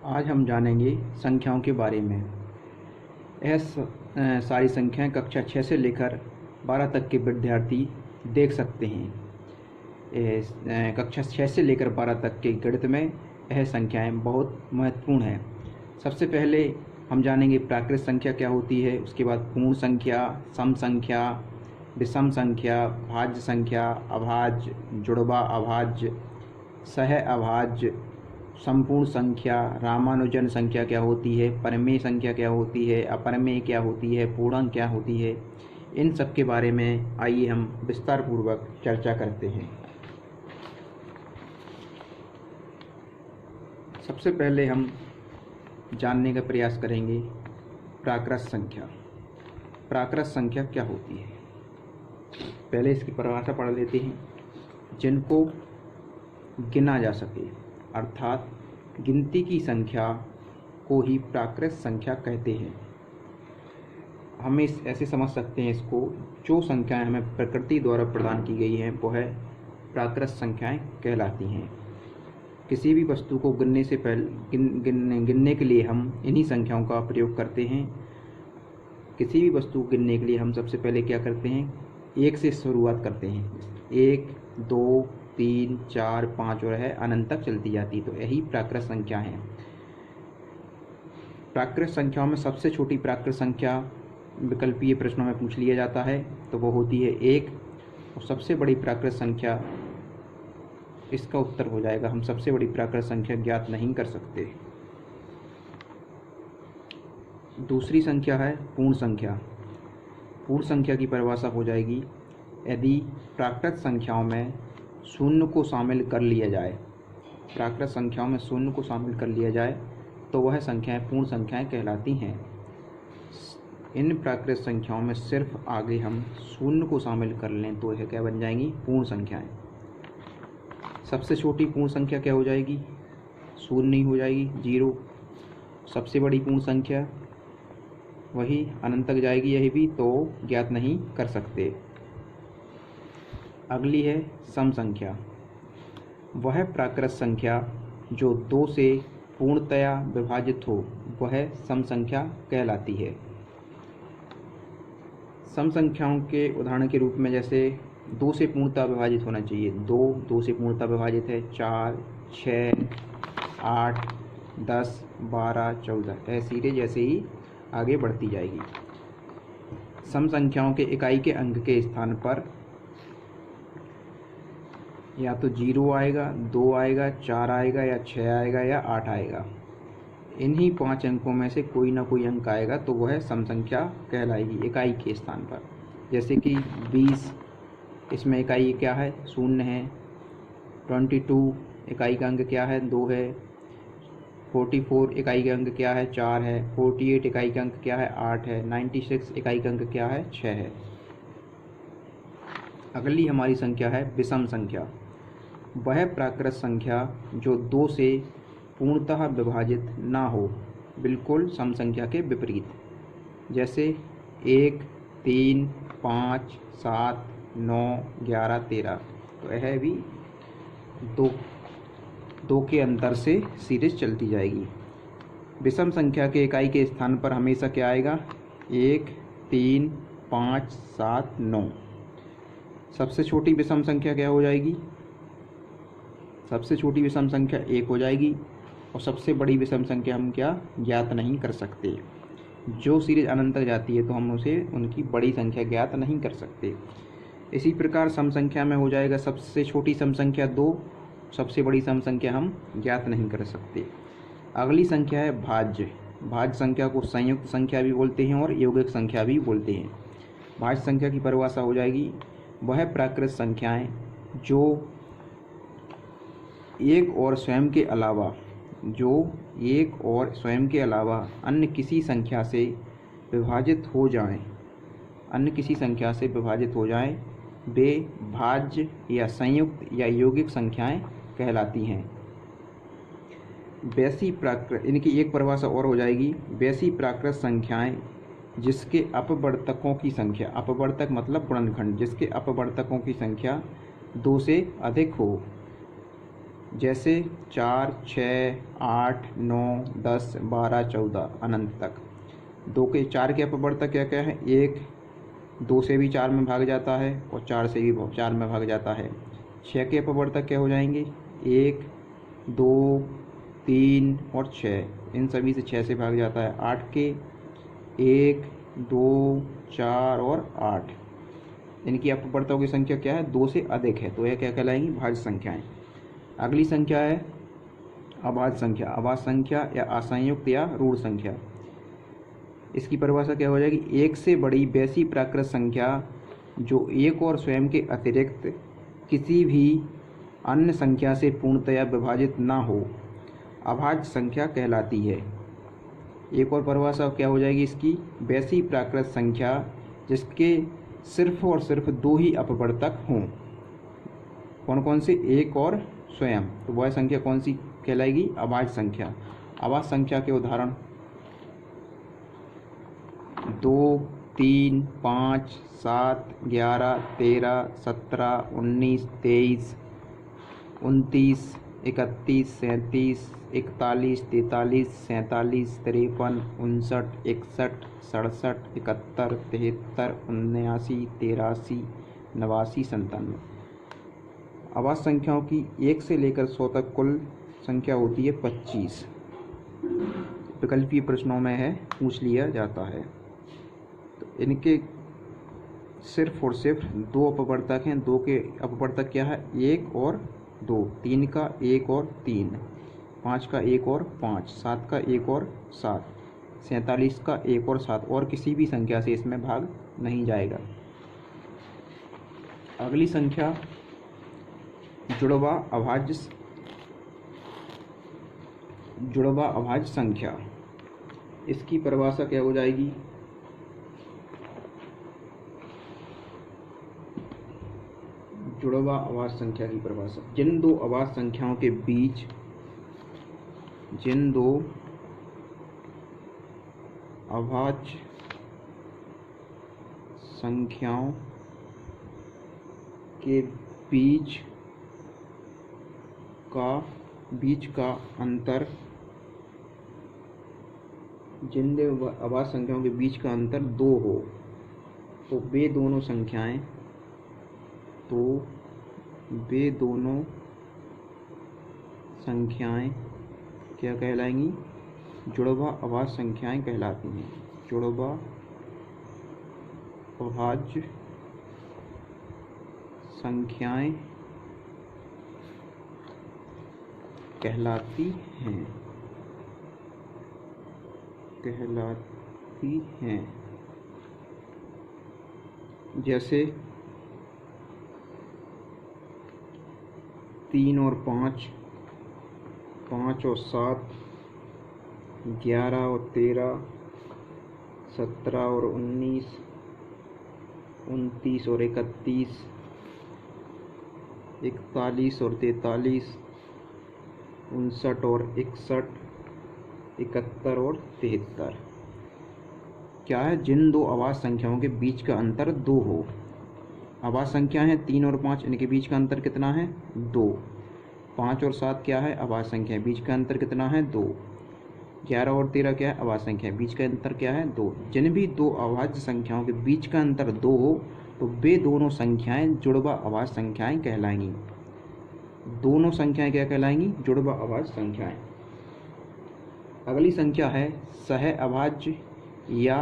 आज हम जानेंगे संख्याओं के बारे में। यह सारी संख्याएं कक्षा 6 से लेकर 12 तक के विद्यार्थी देख सकते हैं। कक्षा 6 से लेकर 12 तक के गणित में यह संख्याएं बहुत महत्वपूर्ण हैं। सबसे पहले हम जानेंगे प्राकृत संख्या क्या होती है, उसके बाद पूर्ण संख्या, सम संख्या, विषम संख्या, भाज्य संख्या, अभाज्य, जुड़वा अभाज्य, सह अभाज्य, संपूर्ण संख्या, रामानुजन संख्या क्या होती है, परमेय संख्या क्या होती है, अपरमेय क्या होती है, पूर्णांक क्या होती है। इन सब के बारे में आइए हम विस्तार पूर्वक चर्चा करते हैं। सबसे पहले हम जानने का प्रयास करेंगे प्राकृत संख्या। प्राकृत संख्या क्या होती है, पहले इसकी परिभाषा पढ़ लेते हैं। जिनको गिना जा सके, अर्थात गिनती की संख्या को ही प्राकृत संख्या कहते हैं। हम ऐसे समझ सकते हैं इसको, जो संख्याएं हमें प्रकृति द्वारा प्रदान की गई हैं वह प्राकृत संख्याएं कहलाती हैं। किसी भी वस्तु को गिनने से पहले गिनने के लिए हम इन्हीं संख्याओं का प्रयोग करते हैं। किसी भी वस्तु को गिनने के लिए हम सबसे पहले क्या करते हैं, एक से शुरुआत करते हैं। 1, 2, 3, 4, 5 और है अनंत तक चलती जाती है, तो यही प्राकृत संख्या है। प्राकृत संख्याओं में सबसे छोटी प्राकृत संख्या विकल्पीय प्रश्नों में पूछ लिया जाता है, तो वो होती है 1। और सबसे बड़ी प्राकृत संख्या, इसका उत्तर हो जाएगा, हम सबसे बड़ी प्राकृत संख्या ज्ञात नहीं कर सकते। दूसरी संख्या है पूर्ण संख्या। पूर्ण संख्या की परिभाषा हो जाएगी, यदि प्राकृत संख्याओं में शून्य को शामिल कर लिया जाए, प्राकृत संख्याओं में शून्य को शामिल कर लिया जाए तो वह संख्याएं पूर्ण संख्याएं कहलाती हैं। इन प्राकृत संख्याओं में सिर्फ आगे हम शून्य को शामिल कर लें तो यह क्या बन जाएंगी, पूर्ण संख्याएं। सबसे छोटी पूर्ण संख्या क्या हो जाएगी, शून्य ही हो जाएगी, 0। सबसे बड़ी पूर्ण संख्या वही अनंत तक जाएगी, यही भी तो ज्ञात नहीं कर सकते। अगली है सम संख्या। वह प्राकृत संख्या जो 2 से पूर्णतया विभाजित हो वह सम संख्या कहलाती है। सम संख्याओं के उदाहरण के रूप में जैसे 2 से पूर्णतः विभाजित होना चाहिए, 2 से पूर्णतः विभाजित है, 4, 6, 8, 10, 12, 14, ऐसे जैसे ही आगे बढ़ती जाएगी। सम संख्याओं के इकाई के अंक के स्थान पर या तो 0 आएगा, 2 आएगा, 4 आएगा, या 6 आएगा, या 8 आएगा। इन्हीं 5 अंकों में से कोई ना कोई अंक आएगा तो वह सम संख्या कहलाएगी इकाई के स्थान पर। जैसे कि 20, इसमें इकाई क्या है, 0 है। 22 इकाई का अंक क्या है, 2 है। 44 इकाई का अंक क्या है, 4 है। 48 इकाई का अंक क्या है, 8 है। 96 इकाई का अंक क्या है, 6 है। अगली हमारी संख्या है विषम संख्या। वह प्राकृत संख्या जो 2 से पूर्णतः विभाजित ना हो, बिल्कुल सम संख्या के विपरीत। जैसे 1, 3, 5, 7, 9, 11, 13, तो यह भी दो के अंतर से सीरीज चलती जाएगी। विषम संख्या के इकाई के स्थान पर हमेशा क्या आएगा, 1, 3, 5, 7, 9। सबसे छोटी विषम संख्या क्या हो जाएगी, सबसे छोटी विषम संख्या 1 हो जाएगी। और सबसे बड़ी विषम संख्या हम क्या ज्ञात नहीं कर सकते। जो सीरीज अनंत तक जाती है तो हम उसे उनकी बड़ी संख्या ज्ञात नहीं कर सकते। इसी प्रकार सम संख्या में हो जाएगा, सबसे छोटी सम संख्या 2, सबसे बड़ी सम संख्या हम ज्ञात नहीं कर सकते। अगली संख्या है भाज्य। भाज्य संख्या को संयुक्त संख्या भी बोलते हैं और यौगिक संख्या भी बोलते हैं। भाज्य संख्या की परिभाषा हो जाएगी, वह प्राकृत संख्याएं जो एक और स्वयं के अलावा अन्य किसी संख्या से विभाजित हो जाएं, वे भाज्य या संयुक्त या यौगिक संख्याएं कहलाती हैं। वैसी प्राकृत, इनकी एक परिभाषा और हो जाएगी, वैसी प्राकृत संख्याएं जिसके अपवर्तकों की संख्या, अपवर्तक मतलब गुणनखंड, जिसके अपवर्तकों की संख्या 2 से अधिक हो, जैसे 4, 6, 8, 9, 10, 12, 14 अनंत तक। 4 के अपवर्तक क्या क्या है? 1, 2 से भी 4 में भाग जाता है और 4 से भी 4 में भाग जाता है। 6 के अपवर्तक क्या हो जाएंगे? 1, 2, 3 और 6, इन सभी से 6 से भाग जाता है। 8 के 1, 2, 4 और 8, इनकी अपवर्तकों की संख्या क्या है? 2 से अधिक है, तो यह क्या कहलाएंगी? भाज्य संख्याएं। अगली संख्या है अभाज्य संख्या। अभाज्य संख्या या असंयुक्त या ऋण संख्या, इसकी परिभाषा क्या हो जाएगी? एक से बड़ी वैसी प्राकृत संख्या जो एक और स्वयं के अतिरिक्त किसी भी अन्य संख्या से पूर्णतया विभाजित ना हो, अभाज्य संख्या कहलाती है। एक और परिभाषा क्या हो जाएगी इसकी? वैसी प्राकृत संख्या जिसके सिर्फ और सिर्फ 2 ही अपवर्तक हों। कौन कौन से? एक और स्वयं, तो वह संख्या कौन सी कहलाएगी? अभाज्य संख्या। अभाज्य संख्या के उदाहरण 2, 3, 5, 7, 11, 13, 17, 19, 23, 29, 31, 37, 41, 43, 47, 53, 59, 61, 67, 71, 73, 79, 83, 89, 97। अभाज्य संख्याओं की 1 से लेकर 100 तक कुल संख्या होती है 25। विकल्पीय प्रश्नों में है, पूछ लिया जाता है। तो इनके सिर्फ और सिर्फ 2 अपवर्तक हैं। 2 के अपवर्तक क्या है? 1 और 2। 3 का 1 और 3, 5 का 1 और 5, 7 का 1 और 7, 47 का 1 और 7, और किसी भी संख्या से इसमें भाग नहीं जाएगा। अगली संख्या जुड़वा अभाज्य संख्या, इसकी परिभाषा क्या हो जाएगी? जुड़वा अभाज्य संख्या की परिभाषा, जिन दो अभाज्य संख्याओं के बीच बीच का अंतर, जिन दो अभाज्य संख्याओं के बीच का अंतर 2 हो, तो वे दोनों संख्याएं क्या कहलाएंगी? जुड़वा अभाज्य संख्याएं कहलाती हैं। जुड़वा अभाज्य संख्याएं कहलाती हैं। जैसे 3 और 5, 5 और 7, 11 और 13, 17 और 19, 29 और 31, 41 और 43, 59 और 61, 71 और 73। क्या है? जिन दो अभाज्य संख्याओं के बीच का अंतर 2 हो। अभाज्य संख्या है 3 और 5, इनके बीच का अंतर कितना है? 2। 5 और 7 क्या है? अभाज्य संख्या, बीच का अंतर कितना है? 2। 11 और 13 क्या है? अभाज्य संख्या, बीच का अंतर क्या है? 2। जिन भी दो अभाज्य संख्याओं के बीच का अंतर 2 हो, तो वे दोनों संख्याएं जुड़वा अभाज्य संख्याएं कहलाएंगी। दोनों संख्याएं क्या कहलाएंगी? जुड़वा अभाज्य संख्याएं। अगली संख्या है सहअभाज्य या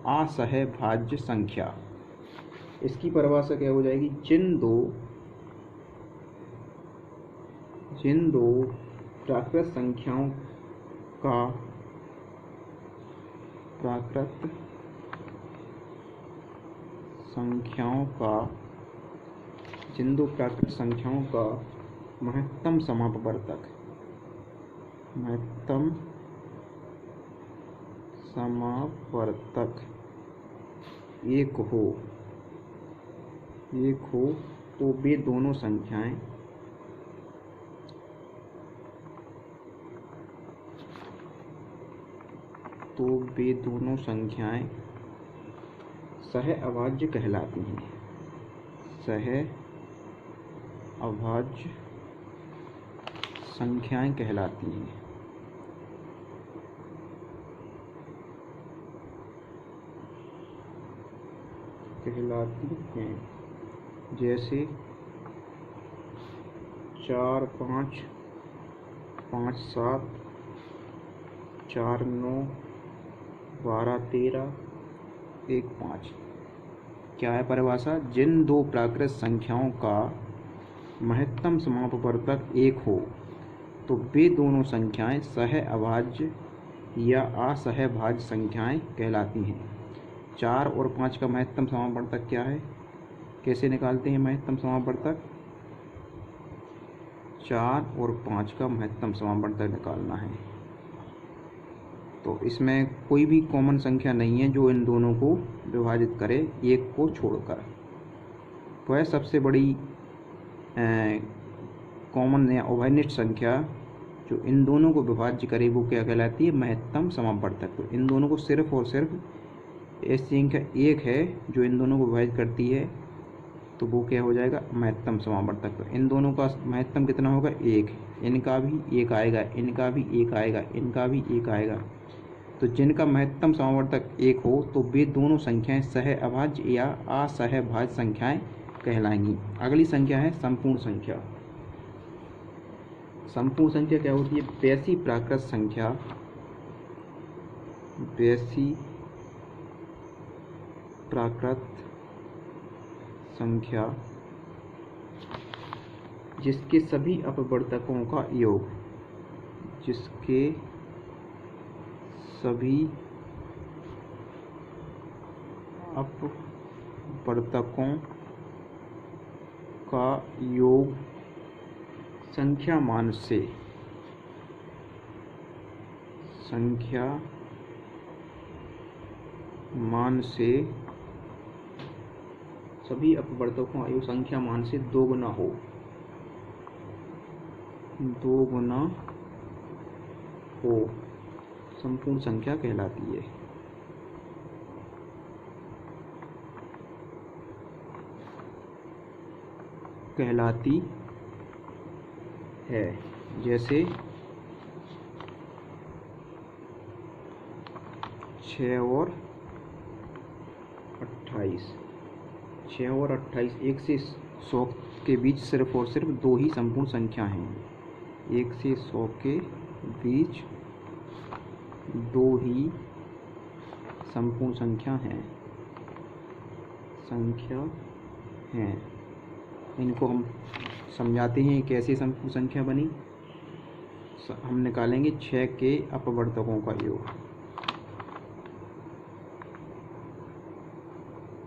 असहभाज्य संख्या। इसकी परिभाषा क्या हो जाएगी? जिन दो प्राकृत संख्याओं का महत्तम समापवर्तक एक हो, तो वे दोनों संख्याएं सहअभाज्य कहलाती हैं। सहअभाज्य संख्याएं कहलाती हैं। जैसे 4 5 5 7 4 9 12 13 1 5। क्या है परिभाषा? जिन दो प्राकृत संख्याओं का महत्तम समापवर्तक 1 हो तो वे दोनों संख्याएं सह अभाज्य या असहभाज्य संख्याएं कहलाती हैं। 4 और 5 का महत्तम समापवर्तक क्या है? कैसे निकालते हैं महत्तम समापवर्तक? 4 और 5 का महत्तम समापवर्तक निकालना है तो इसमें कोई भी कॉमन संख्या नहीं है जो इन दोनों को विभाजित करे एक को छोड़कर। वह सबसे बड़ी कॉमन या उभयनिष्ठ संख्या जो इन दोनों को विभाज्य करे वो क्या कहलाती है? महत्तम समापवर्तक। तो इन दोनों को सिर्फ और सिर्फ ऐसी संख्या एक है जो इन दोनों को विभाजित करती है तो वो क्या हो जाएगा? महत्तम समापवर्तक। तो इन दोनों का महत्तम कितना होगा? 1। इनका भी 1 आएगा, इनका भी 1 आएगा, इनका भी 1 आएगा। तो जिनका महत्तम समापवर्तक 1 हो तो वे दोनों संख्याएं सह अभाज्य या असहभाज्य संख्याएं कहलाएंगी। अगली संख्या है संपूर्ण संख्या। संपूर्ण संख्या क्या होती है? वैसी प्राकृत संख्या, वैसी प्राकृत संख्या जिसके सभी अपवर्तकों का योग, जिसके सभी अपवर्तकों का योग संख्या मान से सभी अपवर्तकों का योग संख्या मान से दोगुना हो संपूर्ण संख्या कहलाती है। जैसे 6 और 28। 6 और 28 1 से 100 के बीच सिर्फ और सिर्फ दो ही संपूर्ण संख्या हैं। 1 से 100 के बीच दो ही संपूर्ण संख्या हैं। इनको हम समझाते हैं कैसे संपूर्ण संख्या बनी। हम निकालेंगे 6 के अपवर्तकों का योग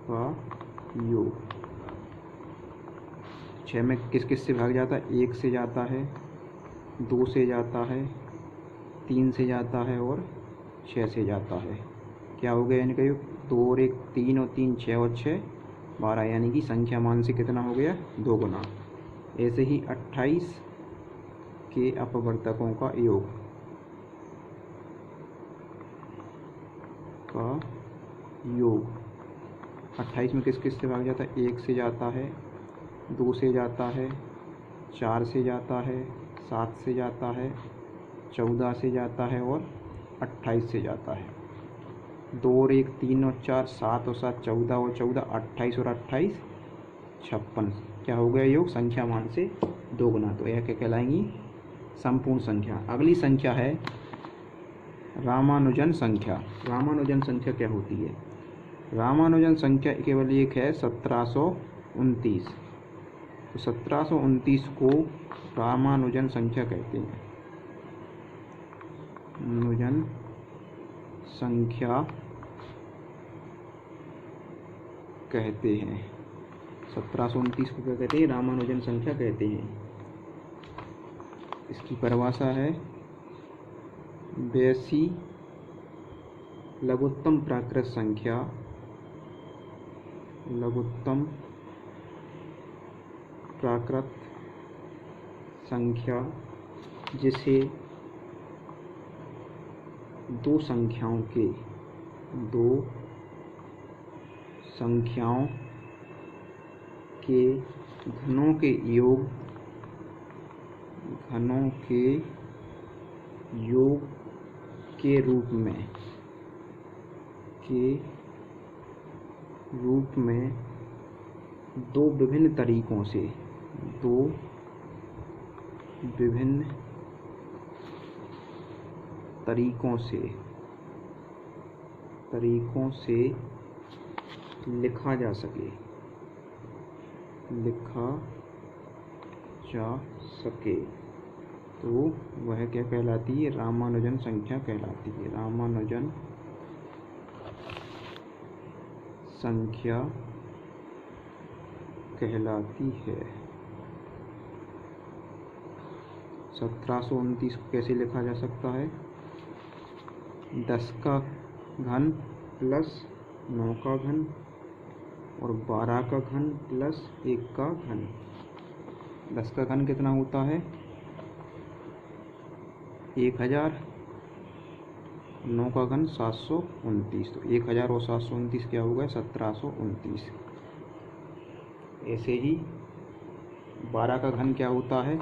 का योग। 6 में किस किस से भाग जाता है? 1 से जाता है, 2 से जाता है, 3 से जाता है और 6 से जाता है। क्या हो गया इनका योग? 2 और 1 3 और 3 6 और 6 12, यानी कि संख्या मान से कितना हो गया? 2 गुना। ऐसे ही 28 के अपवर्तकों का योग का योग 28 में किस किस से भाग जाता है? 1 से जाता है, 2 से जाता है, 4 से जाता है, 7 से जाता है, 14 से जाता है और 28 से जाता है। 2 और 1 3 और 4 7 और 7 14 और 14 28 और 28 56। क्या हो गया योग? संख्या मान से 2 गुना। तो यह क्या कहलाएंगी? संपूर्ण संख्या। अगली संख्या है रामानुजन संख्या। रामानुजन संख्या क्या होती है? रामानुजन संख्या केवल एक है 1729। तो 1729 को रामानुजन संख्या कहते हैं। रामानुजन संख्या कहते हैं। 1729 को क्या कहते हैं? रामानुजन संख्या कहते हैं। इसकी परिभाषा है वैसी लघुत्तम प्राकृत संख्या, लघुत्तम प्राकृत संख्या जिसे दो संख्याओं के घनों के योग घनों के योग के रूप में दो विभिन्न तरीकों से लिखा जा सके तो वह क्या कहलाती है? रामानुजन संख्या कहलाती है। रामानुजन संख्या कहलाती है। 1729 को कैसे लिखा जा सकता है? 10 का घन प्लस 9 का घन और 12 का घन प्लस 1 का घन। 10 का घन कितना होता है? 1000। 9 का घन 729, तो 1000 और 729 क्या होगा? 1729। ऐसे ही 12 का घन क्या होता है?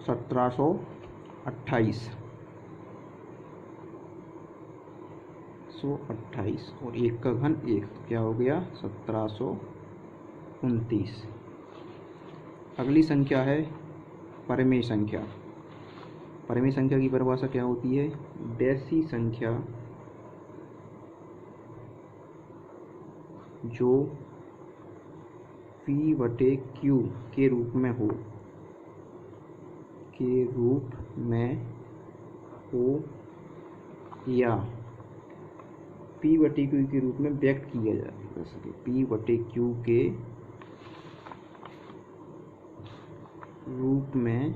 1728 और 1 का घन 1, तो क्या हो गया? 1729। अगली संख्या है परिमेय संख्या। परिमेय संख्या की परिभाषा क्या होती है? वैसी संख्या जो P/Q के रूप में हो या P/Q के रूप में व्यक्त किया जा सके। P/Q के रूप में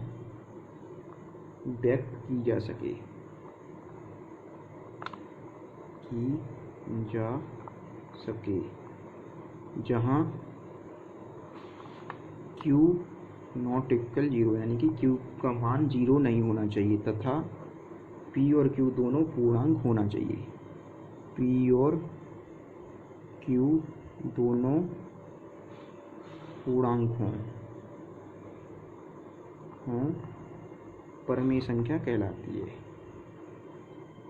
व्यक्त की जा सके जहाँ Q नॉट इक्वल 0, यानी कि Q का मान 0 नहीं होना चाहिए तथा P और Q दोनों पूर्णांक होना चाहिए। P और Q दोनों पूर्णांक हों परिमेय संख्या कहलाती है।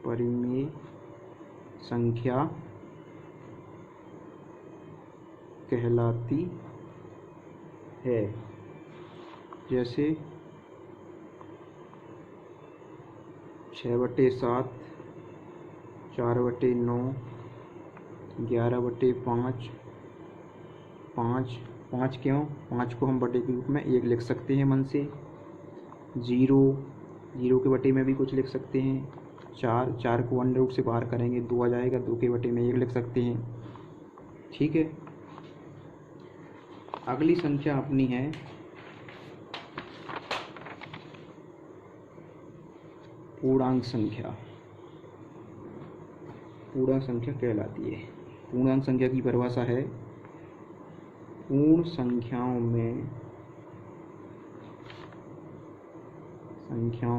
परिमेय संख्या कहलाती है। जैसे 6/7, 4/9, 11/5, 5 क्यों? 5 को हम बटे के रूप में 1 लिख सकते हैं मन से। 0 के बटे में भी कुछ लिख सकते हैं। 4 को अंडर रूट से बाहर करेंगे 2 आ जाएगा, 2 के बटे में 1 लिख सकते हैं। ठीक है। अगली संख्या अपनी है पूर्णांक संख्या। पूर्णांक संख्या कहलाती है। पूर्णांक संख्या की परिभाषा है पूर्ण संख्याओं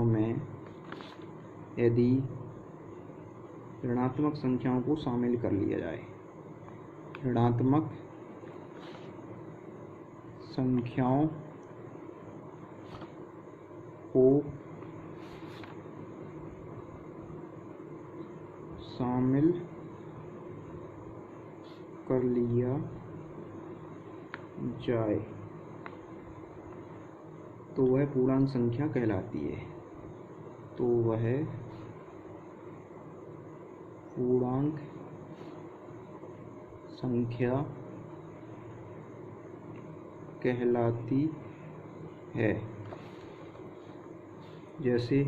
में यदि ऋणात्मक संख्याओं को शामिल कर लिया जाए। ऋणात्मक संख्याओं को शामिल कर लिया जाए तो वह पूर्णांक संख्या कहलाती है। तो वह पूर्णांक संख्या कहलाती है। जैसे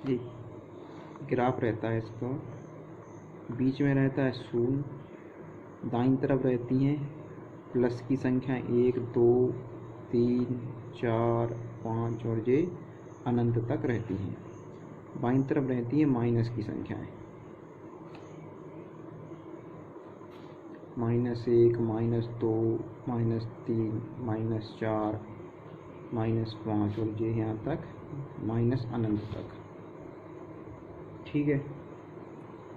ये ग्राफ रहता है, इसका बीच में रहता है 0, दाईं तरफ रहती हैं प्लस की संख्या 1, 2, 3, 4, 5 और ये अनंत तक रहती हैं। बाईं तरफ रहती है माइनस की संख्याएं, -1, -2, -3, -4, -5 और ये यहाँ तक माइनस अनंत तक। ठीक है।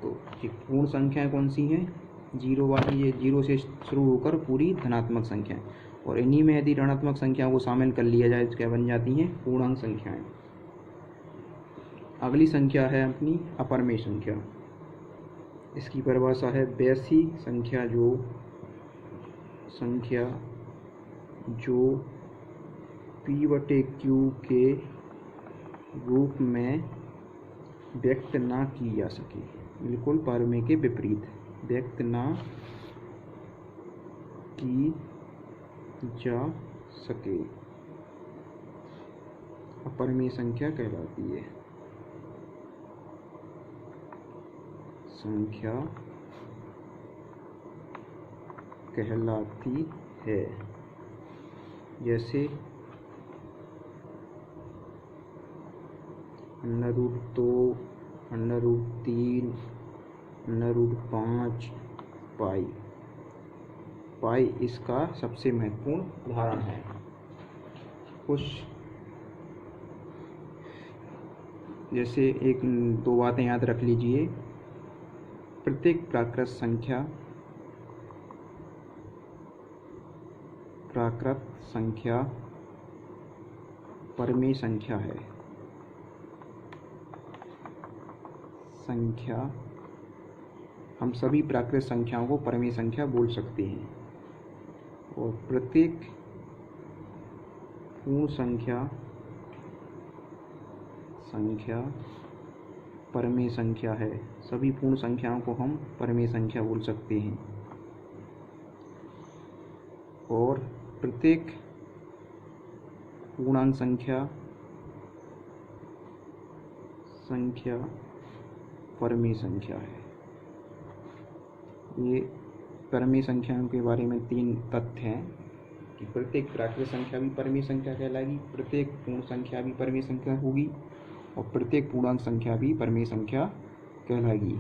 तो ये पूर्ण संख्याएं कौन सी हैं? जीरो वाली, ये जीरो से शुरू होकर पूरी धनात्मक संख्या, और इन्हीं में यदि ऋणात्मक संख्याओं को शामिल कर लिया जाए तो क्या बन जाती हैं? पूर्णांक संख्याएं। अगली संख्या है अपनी अपरिमेय संख्या। इसकी परिभाषा है वैसी संख्या जो P/Q के रूप में व्यक्त ना की जा सके, बिल्कुल परिमेय के विपरीत, व्यक्त ना की जा सके, अपरिमेय संख्या कहलाती है। संख्या कहलाती है। जैसे √2, √3, √5, पाई इसका सबसे महत्वपूर्ण उदाहरण है। कुछ जैसे एक दो बातें याद रख लीजिए। प्रत्येक प्राकृत संख्या परिमेय संख्या है। हम सभी प्राकृत संख्याओं को परिमेय संख्या बोल सकते हैं, और प्रत्येक पूर्ण संख्या परिमेय संख्या है। सभी पूर्ण संख्याओं को हम परिमेय संख्या बोल सकते हैं, और प्रत्येक पूर्णांक संख्या परिमेय संख्या है। ये परिमेय संख्याओं के बारे में 3 तथ्य हैं कि प्रत्येक प्राकृत संख्या भी परिमेय संख्या कहलाएगी, प्रत्येक पूर्ण संख्या भी परिमेय संख्या होगी, और प्रत्येक पूर्णांक संख्या भी परिमेय संख्या कहलाएगी।